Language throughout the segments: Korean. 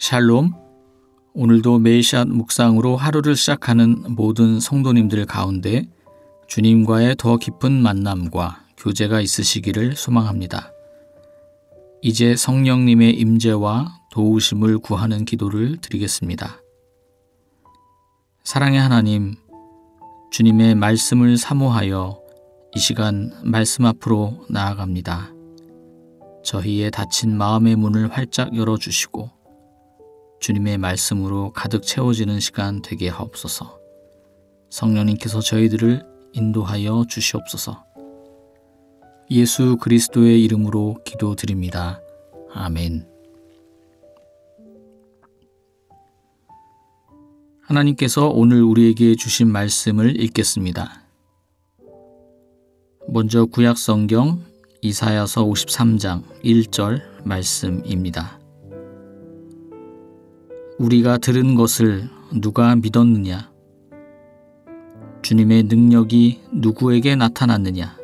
샬롬. 오늘도 메이샷 묵상으로 하루를 시작하는 모든 성도님들 가운데 주님과의 더 깊은 만남과 교제가 있으시기를 소망합니다. 이제 성령님의 임재와 도우심을 구하는 기도를 드리겠습니다. 사랑의 하나님, 주님의 말씀을 사모하여 이 시간 말씀 앞으로 나아갑니다. 저희의 닫힌 마음의 문을 활짝 열어주시고 주님의 말씀으로 가득 채워지는 시간 되게 하옵소서. 성령님께서 저희들을 인도하여 주시옵소서. 예수 그리스도의 이름으로 기도드립니다. 아멘. 하나님께서 오늘 우리에게 주신 말씀을 읽겠습니다. 먼저 구약 성경 이사야서 53장 1절 말씀입니다. 우리가 들은 것을 누가 믿었느냐? 주님의 능력이 누구에게 나타났느냐?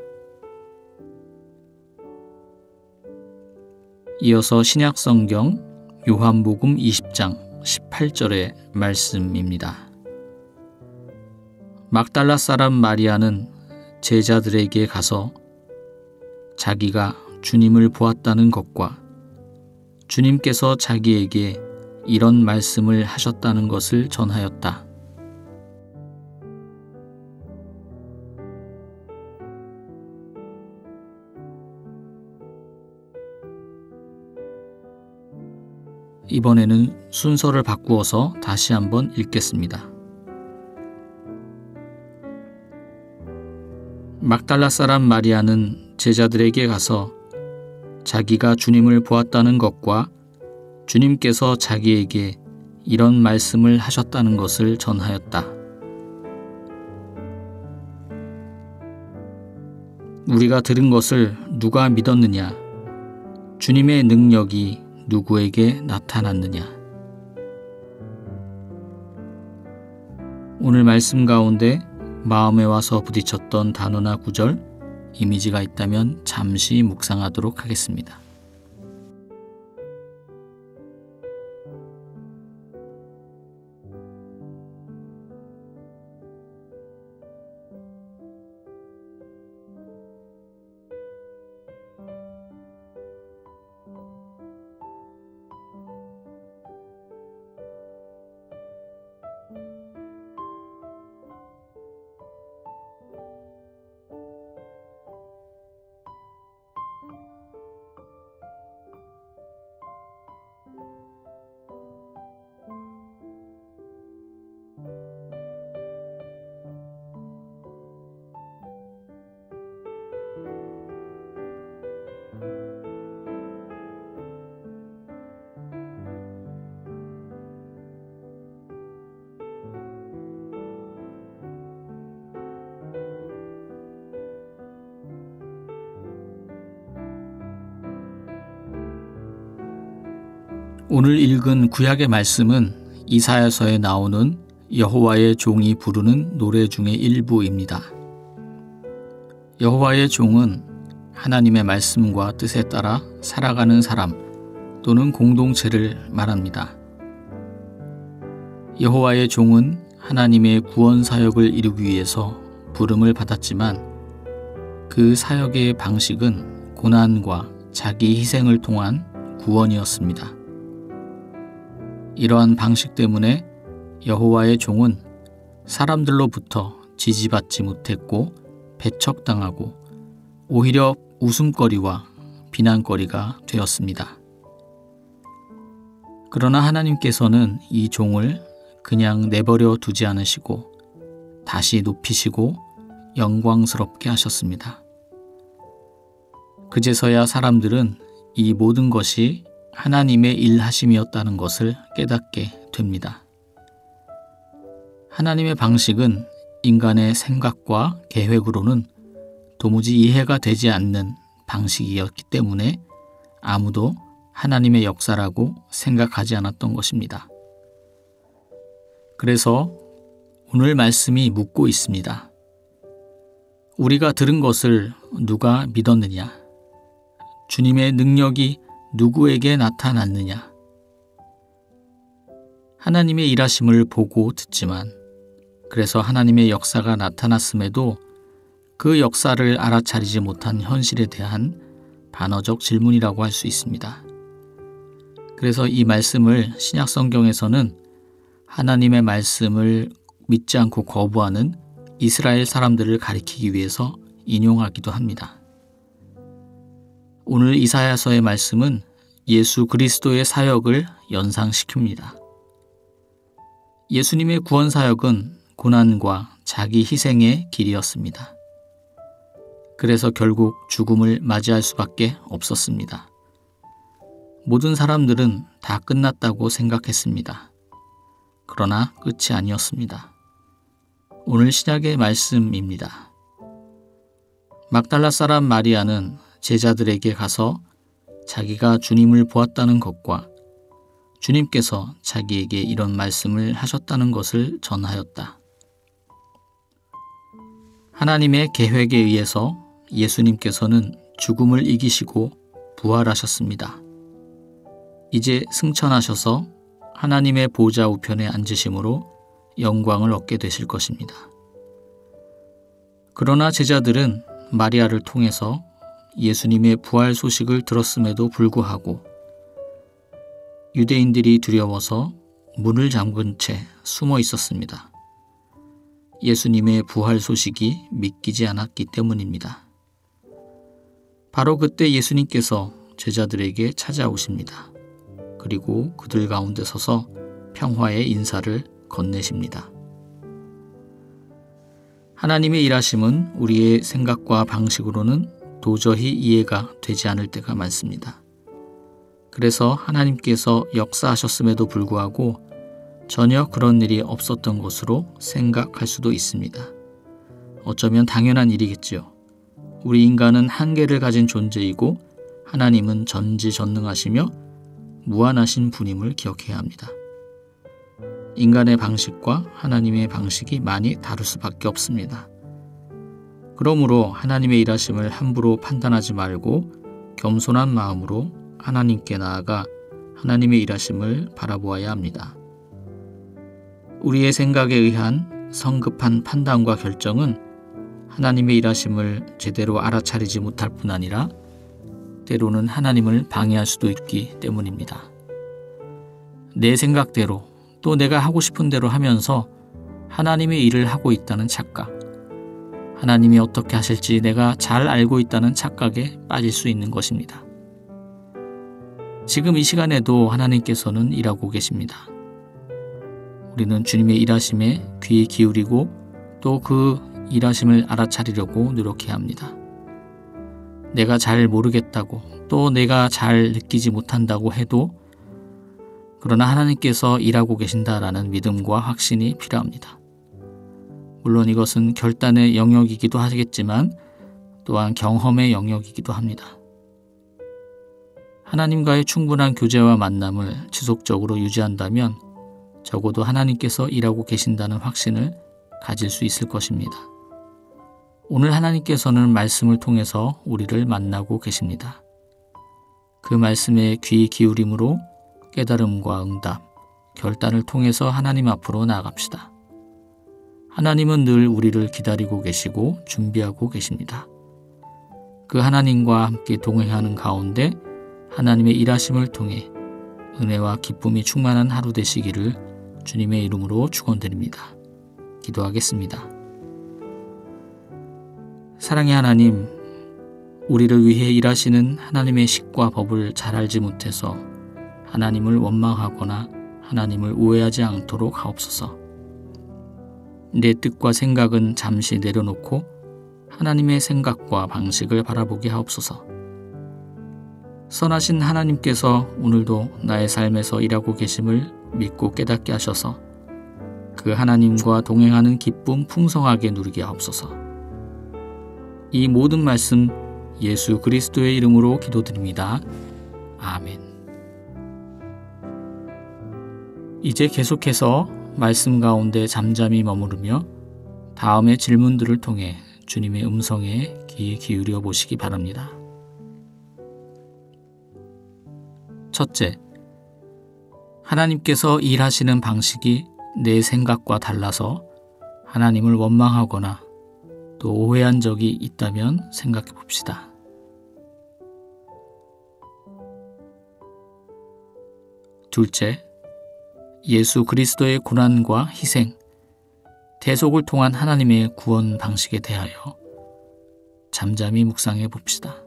이어서 신약 성경 요한복음 20장 18절의 말씀입니다. 막달라 사람 마리아는 제자들에게 가서 자기가 주님을 보았다는 것과 주님께서 자기에게 이런 말씀을 하셨다는 것을 전하였다. 이번에는 순서를 바꾸어서 다시 한번 읽겠습니다. 막달라 사람 마리아는 제자들에게 가서 자기가 주님을 보았다는 것과 주님께서 자기에게 이런 말씀을 하셨다는 것을 전하였다. 우리가 들은 것을 누가 믿었느냐? 주님의 능력이 누구에게 나타났느냐? 오늘 말씀 가운데 마음에 와서 부딪혔던 단어나 구절, 이미지가 있다면 잠시 묵상하도록 하겠습니다. 오늘 읽은 구약의 말씀은 이사야서에 나오는 여호와의 종이 부르는 노래 중의 일부입니다. 여호와의 종은 하나님의 말씀과 뜻에 따라 살아가는 사람 또는 공동체를 말합니다. 여호와의 종은 하나님의 구원 사역을 이루기 위해서 부름을 받았지만 그 사역의 방식은 고난과 자기 희생을 통한 구원이었습니다. 이러한 방식 때문에 여호와의 종은 사람들로부터 지지받지 못했고 배척당하고 오히려 웃음거리와 비난거리가 되었습니다. 그러나 하나님께서는 이 종을 그냥 내버려 두지 않으시고 다시 높이시고 영광스럽게 하셨습니다. 그제서야 사람들은 이 모든 것이 하나님의 일하심이었다는 것을 깨닫게 됩니다. 하나님의 방식은 인간의 생각과 계획으로는 도무지 이해가 되지 않는 방식이었기 때문에 아무도 하나님의 역사라고 생각하지 않았던 것입니다. 그래서 오늘 말씀이 묻고 있습니다. 우리가 들은 것을 누가 믿었느냐? 주님의 능력이 누구에게 나타났느냐? 하나님의 일하심을 보고 듣지만 그래서 하나님의 역사가 나타났음에도 그 역사를 알아차리지 못한 현실에 대한 반어적 질문이라고 할 수 있습니다. 그래서 이 말씀을 신약 성경에서는 하나님의 말씀을 믿지 않고 거부하는 이스라엘 사람들을 가리키기 위해서 인용하기도 합니다. 오늘 이사야서의 말씀은 예수 그리스도의 사역을 연상시킵니다. 예수님의 구원 사역은 고난과 자기 희생의 길이었습니다. 그래서 결국 죽음을 맞이할 수밖에 없었습니다. 모든 사람들은 다 끝났다고 생각했습니다. 그러나 끝이 아니었습니다. 오늘 신약의 말씀입니다. 막달라 사람 마리아는 제자들에게 가서 자기가 주님을 보았다는 것과 주님께서 자기에게 이런 말씀을 하셨다는 것을 전하였다. 하나님의 계획에 의해서 예수님께서는 죽음을 이기시고 부활하셨습니다. 이제 승천하셔서 하나님의 보좌 우편에 앉으심으로 영광을 얻게 되실 것입니다. 그러나 제자들은 마리아를 통해서 예수님의 부활 소식을 들었음에도 불구하고 유대인들이 두려워서 문을 잠근 채 숨어 있었습니다. 예수님의 부활 소식이 믿기지 않았기 때문입니다. 바로 그때 예수님께서 제자들에게 찾아오십니다. 그리고 그들 가운데 서서 평화의 인사를 건네십니다. 하나님의 일하심은 우리의 생각과 방식으로는 도저히 이해가 되지 않을 때가 많습니다. 그래서 하나님께서 역사하셨음에도 불구하고 전혀 그런 일이 없었던 것으로 생각할 수도 있습니다. 어쩌면 당연한 일이겠지요. 우리 인간은 한계를 가진 존재이고 하나님은 전지전능하시며 무한하신 분임을 기억해야 합니다. 인간의 방식과 하나님의 방식이 많이 다를 수밖에 없습니다. 그러므로 하나님의 일하심을 함부로 판단하지 말고 겸손한 마음으로 하나님께 나아가 하나님의 일하심을 바라보아야 합니다. 우리의 생각에 의한 성급한 판단과 결정은 하나님의 일하심을 제대로 알아차리지 못할 뿐 아니라 때로는 하나님을 방해할 수도 있기 때문입니다. 내 생각대로 또 내가 하고 싶은 대로 하면서 하나님의 일을 하고 있다는 착각, 하나님이 어떻게 하실지 내가 잘 알고 있다는 착각에 빠질 수 있는 것입니다. 지금 이 시간에도 하나님께서는 일하고 계십니다. 우리는 주님의 일하심에 귀 기울이고 또 그 일하심을 알아차리려고 노력해야 합니다. 내가 잘 모르겠다고 또 내가 잘 느끼지 못한다고 해도 그러나 하나님께서 일하고 계신다라는 믿음과 확신이 필요합니다. 물론 이것은 결단의 영역이기도 하겠지만 또한 경험의 영역이기도 합니다. 하나님과의 충분한 교제와 만남을 지속적으로 유지한다면 적어도 하나님께서 일하고 계신다는 확신을 가질 수 있을 것입니다. 오늘 하나님께서는 말씀을 통해서 우리를 만나고 계십니다. 그 말씀에 귀 기울임으로 깨달음과 응답, 결단을 통해서 하나님 앞으로 나아갑시다. 하나님은 늘 우리를 기다리고 계시고 준비하고 계십니다. 그 하나님과 함께 동행하는 가운데 하나님의 일하심을 통해 은혜와 기쁨이 충만한 하루 되시기를 주님의 이름으로 축원드립니다. 기도하겠습니다. 사랑의 하나님, 우리를 위해 일하시는 하나님의 식과 법을 잘 알지 못해서 하나님을 원망하거나 하나님을 오해하지 않도록 하옵소서. 내 뜻과 생각은 잠시 내려놓고 하나님의 생각과 방식을 바라보게 하옵소서. 선하신 하나님께서 오늘도 나의 삶에서 일하고 계심을 믿고 깨닫게 하셔서 그 하나님과 동행하는 기쁨 풍성하게 누리게 하옵소서. 이 모든 말씀 예수 그리스도의 이름으로 기도드립니다. 아멘. 이제 계속해서 말씀 가운데 잠잠히 머무르며 다음의 질문들을 통해 주님의 음성에 귀 기울여 보시기 바랍니다. 첫째, 하나님께서 일하시는 방식이 내 생각과 달라서 하나님을 원망하거나 또 오해한 적이 있다면 생각해 봅시다. 둘째, 예수 그리스도의 고난과 희생, 대속을 통한 하나님의 구원 방식에 대하여 잠잠히 묵상해 봅시다.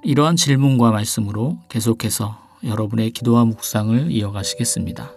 이러한 질문과 말씀으로 계속해서 여러분의 기도와 묵상을 이어가시겠습니다.